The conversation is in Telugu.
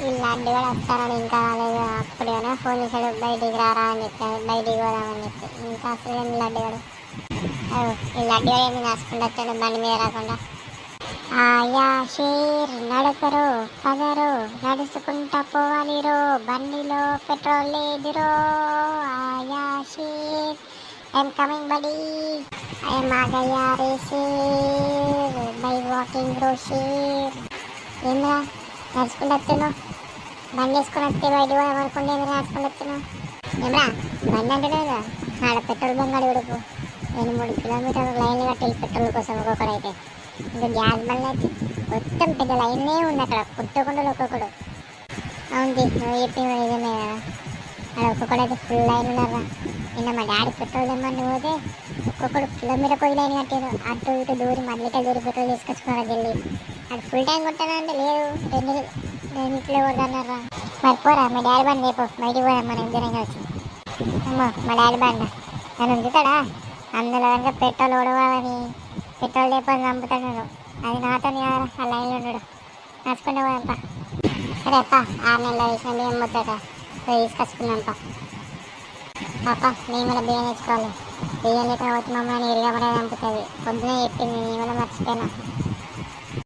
ఈ లడ్డు కూడా వస్తానని ఇంకా రాలేదు. అప్పుడేమో ఫోన్ చేశాడు, బయటికి రారా అని చెప్పాడు, బయటికి పోదామని చెప్పి. ఇంకా అసలు ఏం లడ్డు కూడా ఈ లడ్డు కూడా ఏమి నడుచుకుంటూ వచ్చాడు బండి మీద రాకుండా. ఆయా షేర్ నడకరో పదరో, నడుచుకుంటా పోవాలిరో, బండిలో పెట్రోల్ లేదురో. ఆయా షేర్ ఐఎమ్ కమింగ్ బడీ, ఐఎమ్ ఆగయ్యా రే షేర్, బై వాకింగ్ బ్రో షేర్. ఏంద్రా నడుచుకుంటూ వస్తున్నావు? బండి వేసుకొని వస్తే బయట పోదామనుకుంటే ఏమి నడుచుకుంటూ వస్తున్నావు? ఏమరా బండి అంటే కదా ఆడ పెట్రోల్ బంక్ అడి ఉడుపు 2-3 కిలోమీటర్లు లైన్లు కట్టాలి పెట్రోల్ కోసం ఒక్కొక్కడైతే. ఇంకా గ్యాస్ బండ్లు అయితే మొత్తం పెద్ద లైన్లే ఉంది అక్కడ, పుట్టకుండా ఒక్కొక్కడు. అవును నువ్వు చెప్పిన నిజమే కదా, అక్కడ ఒక్కొక్కడైతే ఫుల్ లైన్ ఉన్నారా. నిన్న మా డాడీ పెట్రోల్ తెమ్మని పోతే ఒక్కొక్కడు కిలోమీటర్ కొద్ది లైన్ కట్టాడు. అటు ఇటు దూరి మళ్ళీ దూరి పెట్రోల్ తీసుకొచ్చుకున్నాడు వెళ్ళి. అది ఫుల్ టైం కొట్టానంటే లేదు, రెండింటిలో కొడతాన్నారా. మరి పోరా మా డాడీ బండి రేపు బయటికి పోదాం మనం ఇద్దరం కలిసి. అమ్మో మా డాడీ బండి నన్ను ఉంచుతాడా? అందులో కనుక పెట్రోల్ ఓడవాలని పెట్రోల్ లేపని చంపుతాడు. అది నాతో ఆ లైన్లో ఉన్నాడు, నడుచుకుంటే పోదాంపా. సరే అప్ప 6 నెలల వేసిన బియ్యం ముద్దట తీసుకొచ్చుకున్నాంపా. పాప నేను కూడా బియ్యం తెచ్చుకోవాలి. బియ్యం లేకపోతే మమ్మల్ని ఇరగబడే చంపుతుంది. పొద్దునే చెప్పింది, నేను కూడా మర్చిపోయినా.